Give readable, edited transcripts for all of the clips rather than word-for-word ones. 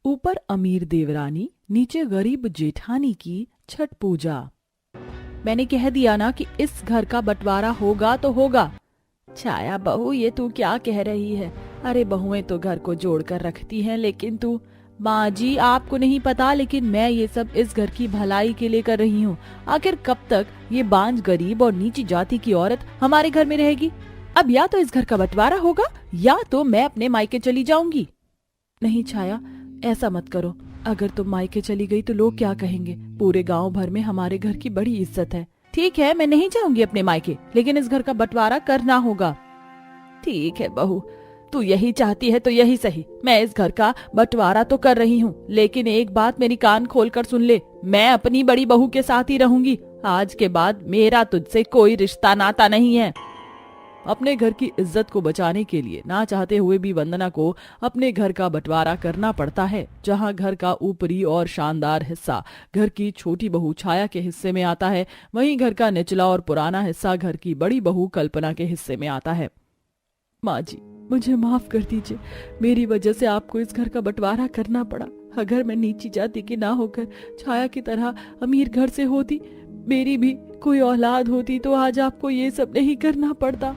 ऊपर अमीर देवरानी, नीचे गरीब जेठानी की छठ पूजा। मैंने कह दिया ना कि इस घर का बंटवारा होगा तो होगा। छाया बहू, ये तू क्या कह रही है? अरे बहुएं तो घर को जोड़ कर रखती हैं, लेकिन तू। माँ जी, आपको नहीं पता, लेकिन मैं ये सब इस घर की भलाई के लिए कर रही हूँ। आखिर कब तक ये बांझ गरीब और नीची जाति की औरत हमारे घर में रहेगी? अब या तो इस घर का बंटवारा होगा या तो मैं अपने मायके चली जाऊंगी। नहीं छाया, ऐसा मत करो। अगर तुम मायके चली गई तो लोग क्या कहेंगे? पूरे गांव भर में हमारे घर की बड़ी इज्जत है। ठीक है, मैं नहीं जाऊंगी अपने मायके, लेकिन इस घर का बंटवारा करना होगा। ठीक है बहू, तू यही चाहती है तो यही सही। मैं इस घर का बंटवारा तो कर रही हूँ, लेकिन एक बात मेरी कान खोलकर सुन ले। मैं अपनी बड़ी बहू के साथ ही रहूंगी। आज के बाद मेरा तुझसे कोई रिश्ता नाता नहीं है। अपने घर की इज्जत को बचाने के लिए ना चाहते हुए भी वंदना को अपने घर का बंटवारा करना पड़ता है। जहां घर का ऊपरी और शानदार हिस्सा घर की छोटी बहू छाया के हिस्से में आता है, वहीं घर का निचला और पुराना हिस्सा घर की बड़ी बहू कल्पना के हिस्से में आता है। माँ जी, मुझे माफ कर दीजिए। मेरी वजह से आपको इस घर का बंटवारा करना पड़ा। अगर मैं नीची जाति की ना होकर छाया की तरह अमीर घर से होती, मेरी भी कोई औलाद होती, तो आज आपको ये सब नहीं करना पड़ता।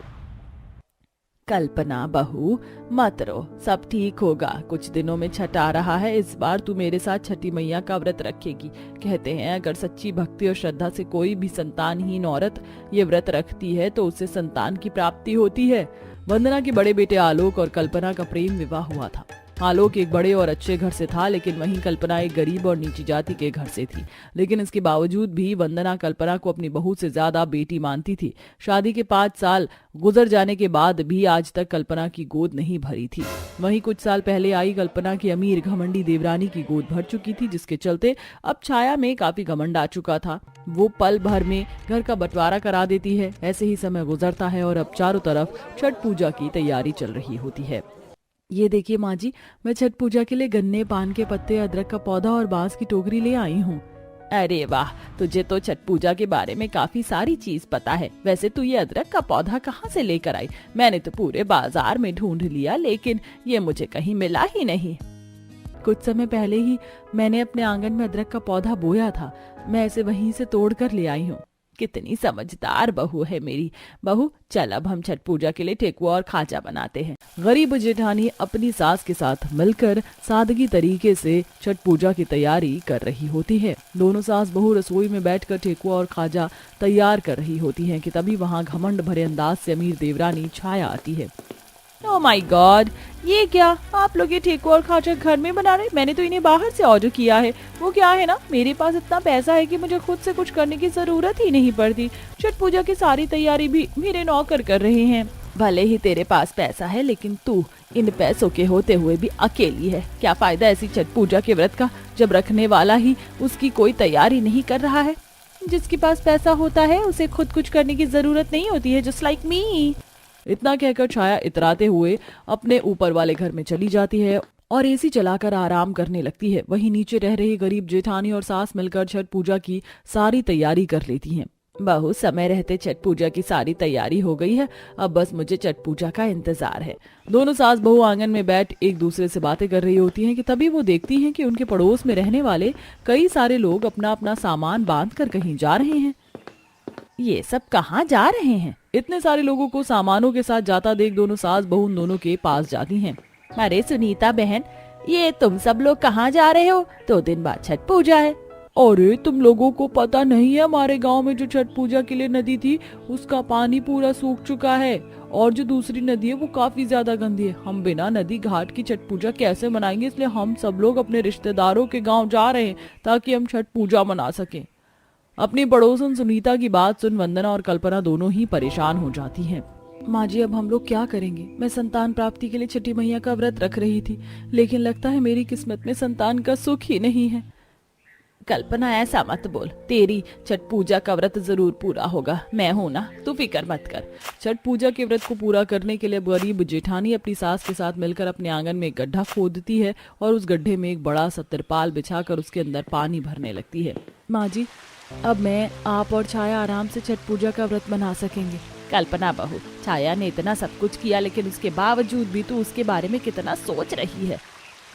कल्पना बहू, मत रो, सब ठीक होगा। कुछ दिनों में छठ आ रहा है, इस बार तू मेरे साथ छठी मैया का व्रत रखेगी। कहते हैं अगर सच्ची भक्ति और श्रद्धा से कोई भी संतानहीन औरत ये व्रत रखती है तो उससे संतान की प्राप्ति होती है। वंदना के बड़े बेटे आलोक और कल्पना का प्रेम विवाह हुआ था। आलोक एक बड़े और अच्छे घर से था, लेकिन वहीं कल्पना एक गरीब और नीची जाति के घर से थी। लेकिन इसके बावजूद भी वंदना कल्पना को अपनी बहू से ज्यादा बेटी मानती थी। शादी के 5 साल गुजर जाने के बाद भी आज तक कल्पना की गोद नहीं भरी थी। वहीं कुछ साल पहले आई कल्पना की अमीर घमंडी देवरानी की गोद भर चुकी थी, जिसके चलते अब छाया में काफी घमंड आ चुका था। वो पल भर में घर का बंटवारा करा देती है। ऐसे ही समय गुजरता है और अब चारों तरफ छठ पूजा की तैयारी चल रही होती है। ये देखिए माँ जी, मैं छठ पूजा के लिए गन्ने, पान के पत्ते, अदरक का पौधा और बांस की टोकरी ले आई हूँ। अरे वाह, तुझे तो छठ पूजा के बारे में काफी सारी चीज पता है। वैसे तू ये अदरक का पौधा कहाँ से लेकर आई? मैंने तो पूरे बाजार में ढूंढ लिया, लेकिन ये मुझे कहीं मिला ही नहीं। कुछ समय पहले ही मैंने अपने आंगन में अदरक का पौधा बोया था। मैं इसे वहीं से तोड़ कर ले आई हूँ। कितनी समझदार बहू है मेरी बहू। चल अब हम छठ पूजा के लिए ठेकुआ और खाजा बनाते हैं। गरीब जेठानी अपनी सास के साथ मिलकर सादगी तरीके से छठ पूजा की तैयारी कर रही होती है। दोनों सास बहू रसोई में बैठकर ठेकुआ और खाजा तैयार कर रही होती हैं कि तभी वहाँ घमंड भरे अंदाज से अमीर देवरानी छाया आती है। ओह माय गॉड, ये क्या? आप लोग ये ठेकुआ और खाजा घर में बना रहे? मैंने तो इन्हें बाहर से ऑर्डर किया है। वो क्या है ना, मेरे पास इतना पैसा है कि मुझे खुद से कुछ करने की जरूरत ही नहीं पड़ती। छठ पूजा की सारी तैयारी भी मेरे नौकर कर रहे हैं। भले ही तेरे पास पैसा है, लेकिन तू इन पैसों के होते हुए भी अकेली है। क्या फायदा ऐसी छठ पूजा के व्रत का जब रखने वाला ही उसकी कोई तैयारी नहीं कर रहा है। जिसके पास पैसा होता है उसे खुद कुछ करने की जरूरत नहीं होती है, जस्ट लाइक मी। इतना कहकर छाया इतराते हुए अपने ऊपर वाले घर में चली जाती है और एसी चलाकर आराम करने लगती है। वहीं नीचे रह रही गरीब जेठानी और सास मिलकर छठ पूजा की सारी तैयारी कर लेती हैं। बहू, समय रहते छठ पूजा की सारी तैयारी हो गई है, अब बस मुझे छठ पूजा का इंतजार है। दोनों सास बहू आंगन में बैठ एक दूसरे से बातें कर रही होती हैं कि तभी वो देखती हैं कि उनके पड़ोस में रहने वाले कई सारे लोग अपना अपना सामान बांध कर कहीं जा रहे हैं। ये सब कहाँ जा रहे हैं? इतने सारे लोगों को सामानों के साथ जाता देख दोनों सास बहू उन दोनों के पास जाती हैं। अरे सुनीता बहन, ये तुम सब लोग कहाँ जा रहे हो? 2 दिन बाद छठ पूजा है। अरे तुम लोगों को पता नहीं है, हमारे गांव में जो छठ पूजा के लिए नदी थी उसका पानी पूरा सूख चुका है और जो दूसरी नदी है वो काफी ज्यादा गंदी है। हम बिना नदी घाट की छठ पूजा कैसे मनाएंगे, इसलिए हम सब लोग अपने रिश्तेदारों के गाँव जा रहे हैं ताकि हम छठ पूजा मना सकें। अपनी पड़ोसन सुनीता की बात सुन वंदना और कल्पना दोनों ही परेशान हो जाती हैं। माँ जी, अब हम लोग क्या करेंगे? मैं संतान प्राप्ति के लिए छठी मैया का व्रत रख रही थी, लेकिन लगता है मेरी किस्मत में संतान का सुख ही नहीं है। कल्पना, ऐसा मत बोल। तेरी छठ पूजा का व्रत जरूर पूरा होगा। मैं हूँ ना, तू फिक्र मत कर। छठ पूजा के व्रत को पूरा करने के लिए गरीब जेठानी अपनी सास के साथ मिलकर अपने आंगन में एक गड्ढा खोदती है और उस गड्ढे में एक बड़ा सा तिरपाल बिछाकर उसके अंदर पानी भरने लगती है। माँ जी, अब मैं, आप और छाया आराम से छठ पूजा का व्रत मना सकेंगे। कल्पना बहू, छाया ने इतना सब कुछ किया, लेकिन उसके बावजूद भी तू उसके बारे में कितना सोच रही है।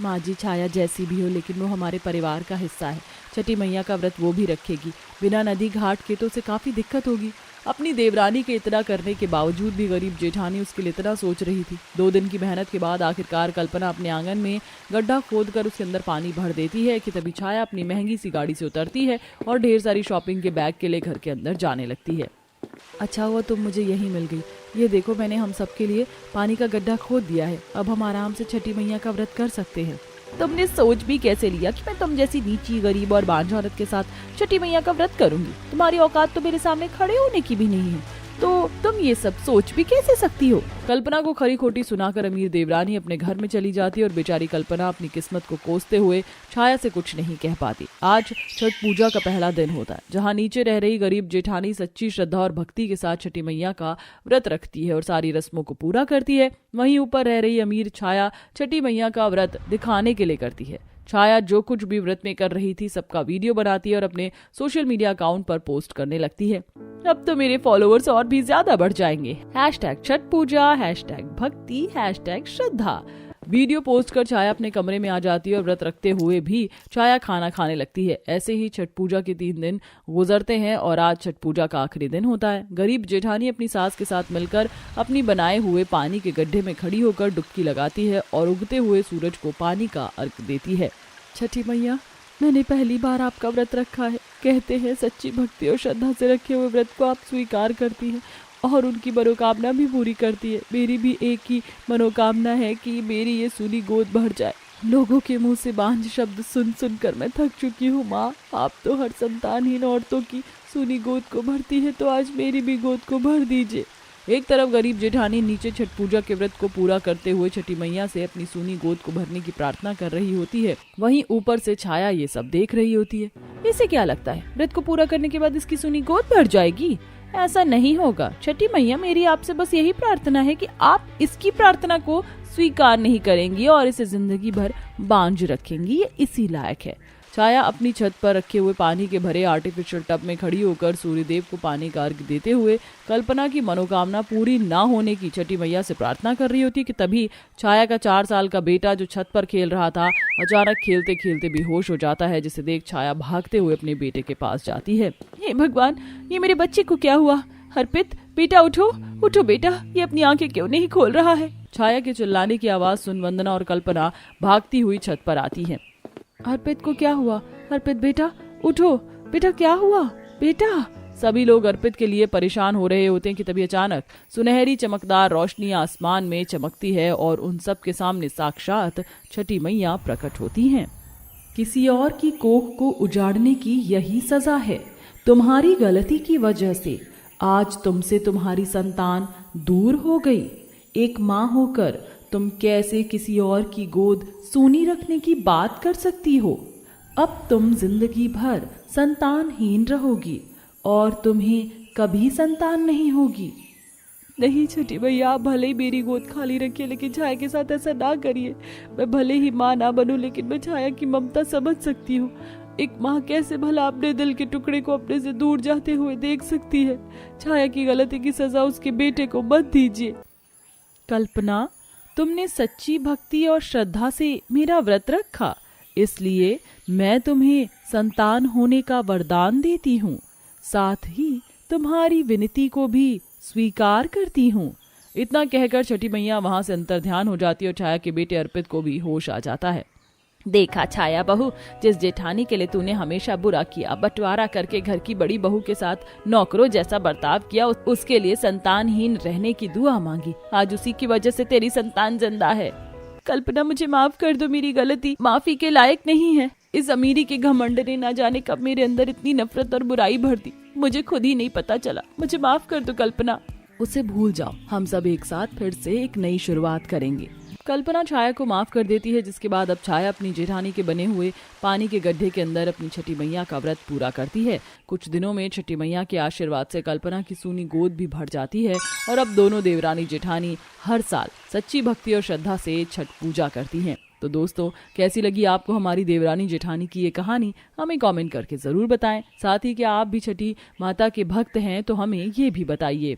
माँ जी, छाया जैसी भी हो लेकिन वो हमारे परिवार का हिस्सा है। छठी मैया का व्रत वो भी रखेगी। बिना नदी घाट के तो उसे काफी दिक्कत होगी। अपनी देवरानी के इतना करने के बावजूद भी गरीब जेठानी उसके लिए इतना सोच रही थी। 2 दिन की मेहनत के बाद आखिरकार कल्पना अपने आंगन में गड्ढा खोदकर उसके अंदर पानी भर देती है कि तभी छाया अपनी महंगी सी गाड़ी से उतरती है और ढेर सारी शॉपिंग के बैग के लिए घर के अंदर जाने लगती है। अच्छा हुआ तुम मुझे यहीं मिल गई। ये देखो, मैंने हम सबके लिए पानी का गड्ढा खोद दिया है। अब हम आराम से छठी मैया का व्रत कर सकते हैं। तुमने सोच भी कैसे लिया कि मैं तुम जैसी नीची, गरीब और बांझ औरत के साथ छठी मैया का व्रत करूंगी? तुम्हारी औकात तो मेरे सामने खड़े होने की भी नहीं है, तो तुम ये सब सोच भी कैसे सकती हो? कल्पना को खरी खोटी सुनाकर अमीर देवरानी अपने घर में चली जाती है और बेचारी कल्पना अपनी किस्मत को कोसते हुए छाया से कुछ नहीं कह पाती। आज छठ पूजा का पहला दिन होता है, जहाँ नीचे रह रही गरीब जेठानी सच्ची श्रद्धा और भक्ति के साथ छठी मैया का व्रत रखती है और सारी रस्मों को पूरा करती है। वहीं ऊपर रह रही अमीर छाया छठी मैया का व्रत दिखाने के लिए करती है। छाया जो कुछ भी व्रत में कर रही थी सबका वीडियो बनाती है और अपने सोशल मीडिया अकाउंट पर पोस्ट करने लगती है। अब तो मेरे फॉलोअर्स और भी ज्यादा बढ़ जाएंगे। #छठ पूजा, #भक्ति, #श्रद्धा। वीडियो पोस्ट कर छाया अपने कमरे में आ जाती है और व्रत रखते हुए भी छाया खाना खाने लगती है। ऐसे ही छठ पूजा के 3 दिन गुजरते हैं और आज छठ पूजा का आखिरी दिन होता है। गरीब जेठानी अपनी सास के साथ मिलकर अपनी बनाए हुए पानी के गड्ढे में खड़ी होकर डुबकी लगाती है और उगते हुए सूरज को पानी का अर्घ देती है। छठी मैया, मैंने पहली बार आपका व्रत रखा है। कहते हैं सच्ची भक्ति और श्रद्धा से रखे हुए व्रत को आप स्वीकार करती हैं और उनकी मनोकामना भी पूरी करती है। मेरी भी एक ही मनोकामना है कि मेरी ये सूनी गोद भर जाए। लोगों के मुंह से बांझ शब्द सुन सुन कर मैं थक चुकी हूँ। माँ, आप तो हर संतानहीन औरतों की सूनी गोद को भरती है, तो आज मेरी भी गोद को भर दीजिए। एक तरफ गरीब जेठानी नीचे छठ पूजा के व्रत को पूरा करते हुए छठी मैया से अपनी सूनी गोद को भरने की प्रार्थना कर रही होती है, वहीं ऊपर से छाया ये सब देख रही होती है। इसे क्या लगता है, व्रत को पूरा करने के बाद इसकी सूनी गोद भर जाएगी? ऐसा नहीं होगा। छठी मैया, मेरी आपसे बस यही प्रार्थना है कि आप इसकी प्रार्थना को स्वीकार नहीं करेंगी और इसे जिंदगी भर बांझ रखेंगी। ये इसी लायक है। छाया अपनी छत पर रखे हुए पानी के भरे आर्टिफिशियल टब में खड़ी होकर सूर्यदेव को पानी का अर्घ देते हुए कल्पना की मनोकामना पूरी ना होने की छठी मैया से प्रार्थना कर रही होती कि तभी छाया का 4 साल का बेटा जो छत पर खेल रहा था अचानक खेलते खेलते बेहोश हो जाता है, जिसे देख छाया भागते हुए अपने बेटे के पास जाती है। हे भगवान, ये मेरे बच्चे को क्या हुआ? अर्पित, बेटा उठो, उठो बेटा, ये अपनी आंखें क्यों नहीं खोल रहा है? छाया के चिल्लाने की आवाज सुन वंदना और कल्पना भागती हुई छत पर आती है। अर्पित को क्या हुआ? अर्पित बेटा उठो, बेटा क्या हुआ बेटा? सभी लोग अर्पित के लिए परेशान हो रहे होते हैं कि तभी अचानक सुनहरी चमकदार रोशनी आसमान में चमकती है और उन सब के सामने साक्षात छठी मैया प्रकट होती हैं। किसी और की कोख को उजाड़ने की यही सजा है। तुम्हारी गलती की वजह से आज तुमसे तुम्हारी संतान दूर हो गई। एक माँ होकर तुम कैसे किसी और की गोद सूनी रखने की बात कर सकती हो? अब तुम जिंदगी भर संतानहीन रहोगी और तुम्हें कभी संतान नहीं होगी। नहीं छठी भैया, आप भले ही मेरी गोद खाली रखिए लेकिन छाया के साथ ऐसा ना करिए। मैं भले ही माँ ना बनूं लेकिन मैं छाया की ममता समझ सकती हूँ। एक माँ कैसे भला अपने दिल के टुकड़े को अपने से दूर जाते हुए देख सकती है। छाया की गलती की सजा उसके बेटे को मत दीजिए। कल्पना, तुमने सच्ची भक्ति और श्रद्धा से मेरा व्रत रखा, इसलिए मैं तुम्हें संतान होने का वरदान देती हूँ। साथ ही तुम्हारी विनती को भी स्वीकार करती हूँ। इतना कहकर छठी मैया वहां से अंतर्ध्यान हो जाती है और छाया के बेटे अर्पित को भी होश आ जाता है। देखा छाया बहू, जिस जेठानी के लिए तूने हमेशा बुरा किया, बंटवारा करके घर की बड़ी बहू के साथ नौकरों जैसा बर्ताव किया, उसके लिए संतानहीन रहने की दुआ मांगी, आज उसी की वजह से तेरी संतान जिंदा है। कल्पना, मुझे माफ कर दो, मेरी गलती माफी के लायक नहीं है। इस अमीरी के घमंड ने ना जाने कब मेरे अंदर इतनी नफरत और बुराई भर दी, मुझे खुद ही नहीं पता चला। मुझे माफ कर दो कल्पना। उसे भूल जाओ, हम सब एक साथ फिर से एक नई शुरुआत करेंगे। कल्पना छाया को माफ कर देती है, जिसके बाद अब छाया अपनी जेठानी के बने हुए पानी के गड्ढे के अंदर अपनी छठी मैया का व्रत पूरा करती है। कुछ दिनों में छठी मैया के आशीर्वाद से कल्पना की सूनी गोद भी भर जाती है और अब दोनों देवरानी जेठानी हर साल सच्ची भक्ति और श्रद्धा से छठ पूजा करती हैं। तो दोस्तों, कैसी लगी आपको हमारी देवरानी जेठानी की ये कहानी? हमें कमेंट करके जरूर बताएं। साथ ही क्या आप भी छठी माता के भक्त हैं तो हमें ये भी बताइए।